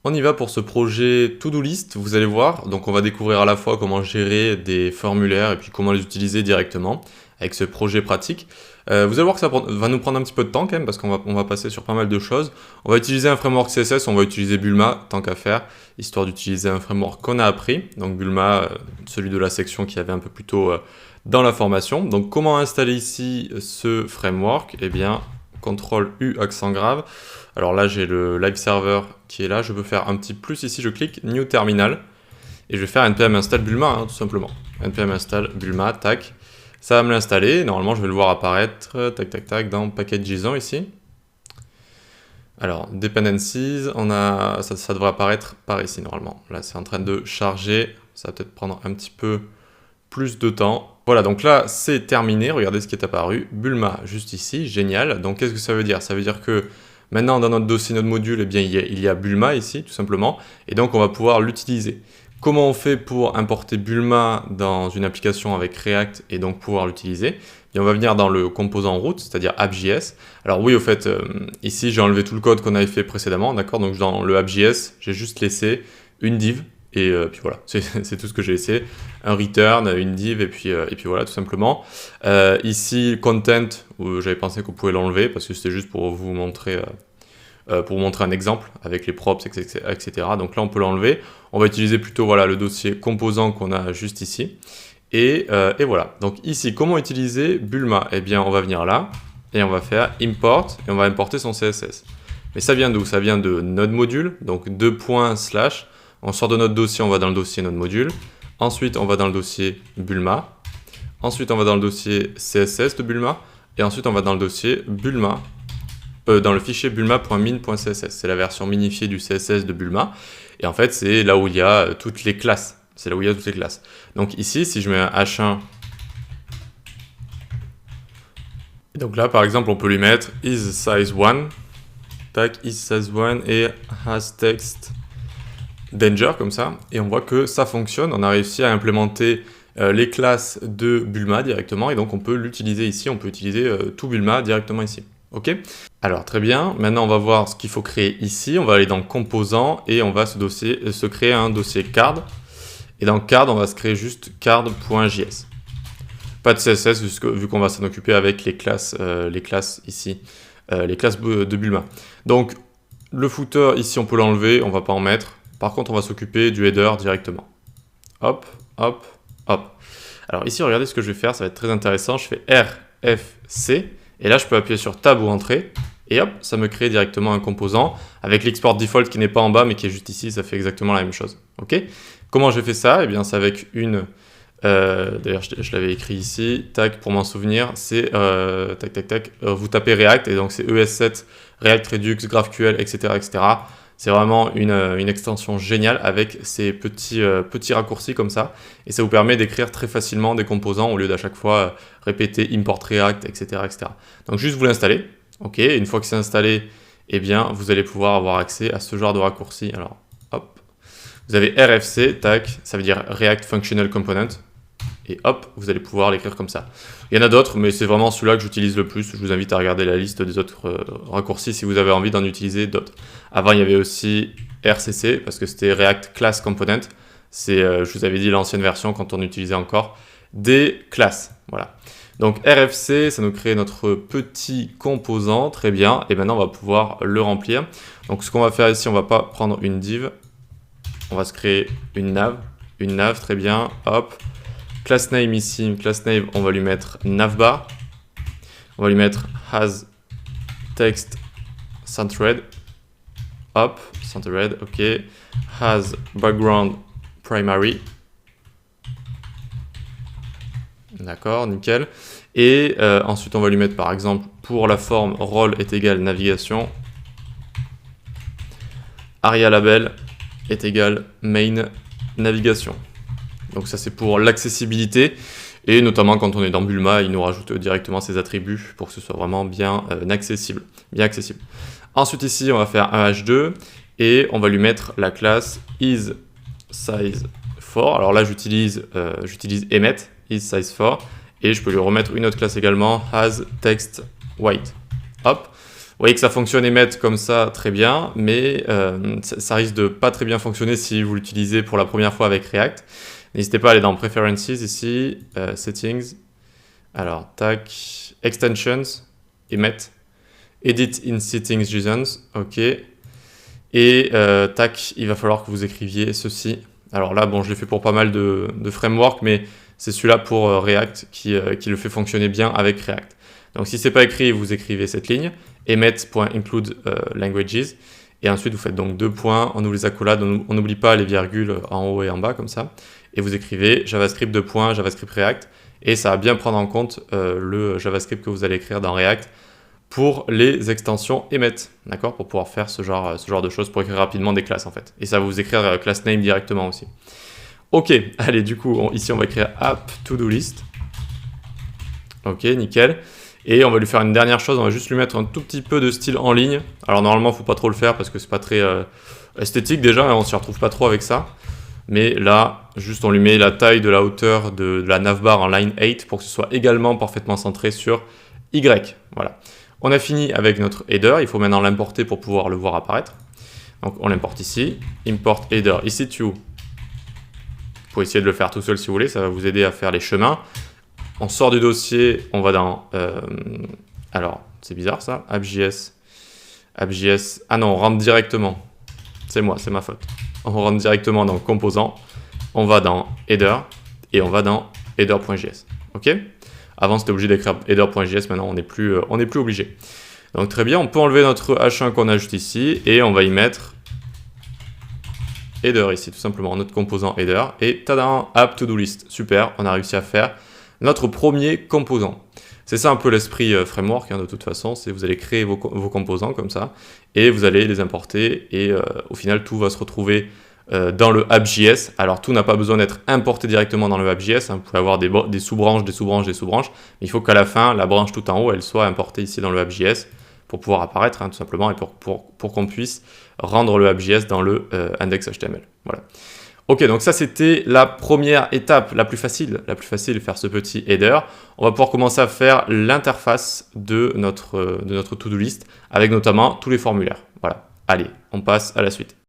On y va pour ce projet To-Do List, vous allez voir. Donc on va découvrir à la fois comment gérer des formulaires et puis comment les utiliser directement avec ce projet pratique. Vous allez voir que ça va nous prendre un petit peu de temps quand même parce qu'on va passer sur pas mal de choses. On va utiliser un framework CSS, on va utiliser Bulma tant qu'à faire, histoire d'utiliser un framework qu'on a appris. Donc Bulma, celui de la section qui avait un peu plus tôt dans la formation. Donc comment installer ici ce framework? Eh bien, CTRL U accent grave. Alors là, j'ai le live server qui est là. Je peux faire un petit plus ici. Je clique New Terminal et je vais faire npm install Bulma, tout simplement. npm install Bulma, tac. Ça va me l'installer. Normalement, je vais le voir apparaître, tac, tac, tac, dans package.json ici. Alors, dependencies, ça devrait apparaître par ici normalement. Là, c'est en train de charger. Ça va peut-être prendre un petit peu plus de temps. Voilà, donc là, c'est terminé. Regardez ce qui est apparu. Bulma, juste ici, génial. Donc, qu'est-ce que ça veut dire? Ça veut dire que maintenant, dans notre dossier, notre module, eh bien, il y a Bulma ici, tout simplement. Et donc, on va pouvoir l'utiliser. Comment on fait pour importer Bulma dans une application avec React et donc pouvoir l'utiliser? Et on va venir dans le composant route, c'est-à-dire app.js. Alors oui, au fait, ici, j'ai enlevé tout le code qu'on avait fait précédemment, d'accord? Donc dans le app.js, j'ai juste laissé une div. Et puis voilà, c'est tout ce que j'ai laissé. Un return, une div, et puis voilà, tout simplement. Ici, content, j'avais pensé qu'on pouvait l'enlever, parce que c'était juste pour vous montrer un exemple avec les props, etc. Donc là, on peut l'enlever. On va utiliser plutôt voilà, le dossier composant qu'on a juste ici. Et voilà. Donc ici, comment utiliser Bulma? Eh bien, on va venir là, et on va faire import, et on va importer son CSS. Mais ça vient d'où? Ça vient de node module, donc 2./. On sort de notre dossier, on va dans le dossier node module. Ensuite, on va dans le dossier Bulma. Ensuite, on va dans le dossier CSS de Bulma. Et ensuite, on va dans le dossier Bulma. Dans le fichier bulma.min.css. C'est la version minifiée du CSS de Bulma. Et en fait, c'est là où il y a toutes les classes. C'est là où il y a toutes les classes. Donc ici, si je mets un H1, donc là, par exemple, on peut lui mettre is size 1. Tac, is size 1 et has text danger, comme ça. Et on voit que ça fonctionne. On a réussi à implémenter les classes de Bulma directement. Et donc, on peut l'utiliser ici. On peut utiliser tout Bulma directement ici. OK? Alors, très bien. Maintenant, on va voir ce qu'il faut créer ici. On va aller dans Composants et on va se créer un dossier card. Et dans card, on va se créer juste card.js. Pas de CSS vu qu'on va s'en occuper avec les classes ici, les classes de Bulma. Donc, le footer, ici, on peut l'enlever. On ne va pas en mettre. Par contre, on va s'occuper du header directement. Hop, hop, hop. Alors ici, regardez ce que je vais faire. Ça va être très intéressant. Je fais RFC. Et là, je peux appuyer sur Tab ou Entrée. Et hop, ça me crée directement un composant avec l'export default qui n'est pas en bas, mais qui est juste ici. Ça fait exactement la même chose. OK? Comment j'ai fait ça? Eh bien, c'est avec une... D'ailleurs, je l'avais écrit ici. Tac, pour m'en souvenir, c'est... tac, tac, tac. Vous tapez React, et donc c'est ES7, React Redux, GraphQL, etc., etc. C'est vraiment une extension géniale avec ces petits raccourcis comme ça. Et ça vous permet d'écrire très facilement des composants au lieu d'à chaque fois répéter import React, etc., etc. Donc juste vous l'installez. OK, une fois que c'est installé, eh bien, vous allez pouvoir avoir accès à ce genre de raccourci. Alors, hop. Vous avez RFC, tac, ça veut dire React Functional Component. Et hop, vous allez pouvoir l'écrire comme ça. Il y en a d'autres, mais c'est vraiment celui-là que j'utilise le plus. Je vous invite à regarder la liste des autres raccourcis si vous avez envie d'en utiliser d'autres. Avant, il y avait aussi RCC, parce que c'était React Class Component. C'est, je vous avais dit, l'ancienne version quand on utilisait encore des classes. Voilà. Donc RFC, ça nous crée notre petit composant, très bien. Et maintenant, on va pouvoir le remplir. Donc ce qu'on va faire ici, on ne va pas prendre une div. On va se créer une nav, très bien. Hop. Class name ici, class name, on va lui mettre navbar. On va lui mettre has text centered. Hop, centered, ok. Has background primary. D'accord, nickel. Et ensuite, on va lui mettre par exemple, pour la forme role est égal navigation. Aria label est égal main navigation. Donc ça c'est pour l'accessibilité et notamment quand on est dans Bulma, il nous rajoute directement ses attributs pour que ce soit vraiment bien accessible. Ensuite ici on va faire un h2 et on va lui mettre la classe isSize4. Alors là j'utilise emmet isSize4 et je peux lui remettre une autre classe également hasTextWhite. Hop. voyez que ça fonctionne emmet comme ça très bien, mais ça risque de pas très bien fonctionner si vous l'utilisez pour la première fois avec React. N'hésitez pas à aller dans Preferences ici, Settings, alors tac, Extensions, emmet, Edit in Settings JSONs, ok, et tac, il va falloir que vous écriviez ceci. Alors là, bon, je l'ai fait pour pas mal de frameworks, mais c'est celui-là pour React qui le fait fonctionner bien avec React. Donc si c'est pas écrit, vous écrivez cette ligne, emmet.include languages, et ensuite vous faites donc 2 points, on ouvre les accolades, on n'oublie pas les virgules en haut et en bas comme ça, et vous écrivez JavaScript 2 points, JavaScript React, et ça va bien prendre en compte le JavaScript que vous allez écrire dans React pour les extensions emmet, d'accord, pour pouvoir faire ce genre de choses, pour écrire rapidement des classes en fait. Et ça va vous écrire class name directement aussi. Ok, allez, du coup, ici on va écrire app to do list. Ok, nickel. Et on va lui faire une dernière chose, on va juste lui mettre un tout petit peu de style en ligne. Alors normalement, il ne faut pas trop le faire parce que c'est pas très esthétique déjà, on ne s'y retrouve pas trop avec ça. Mais là, juste on lui met la taille de la hauteur de la navbar en line 8 pour que ce soit également parfaitement centré sur Y. Voilà. On a fini avec notre header, il faut maintenant l'importer pour pouvoir le voir apparaître. Donc on l'importe ici, import header EC2. Vous pouvez essayer de le faire tout seul si vous voulez, ça va vous aider à faire les chemins. On sort du dossier, on va dans... alors, c'est bizarre ça, app.js. App.js, ah non, on rentre directement. C'est moi, c'est ma faute. On rentre directement dans composant, on va dans header, et on va dans header.js. Ok ? Avant, c'était obligé d'écrire header.js, maintenant, on n'est plus obligé. Donc, très bien, on peut enlever notre H1 qu'on ajoute ici, et on va y mettre header ici, tout simplement, notre composant header. Et tadam, app to do list. Super, on a réussi à faire notre premier composant. C'est ça un peu l'esprit framework, hein, de toute façon, c'est vous allez créer vos composants comme ça, et vous allez les importer, et au final, tout va se retrouver dans le app.js. Alors tout n'a pas besoin d'être importé directement dans le app.js, hein. Vous pouvez avoir des sous-branches, des sous-branches, des sous-branches, mais il faut qu'à la fin, la branche tout en haut, elle soit importée ici dans le app.js pour pouvoir apparaître, hein, tout simplement, et pour qu'on puisse rendre le app.js dans le index.html. Voilà. Ok, donc ça c'était la première étape, la plus facile de faire ce petit header. On va pouvoir commencer à faire l'interface de notre to-do list avec notamment tous les formulaires. Voilà, allez, on passe à la suite.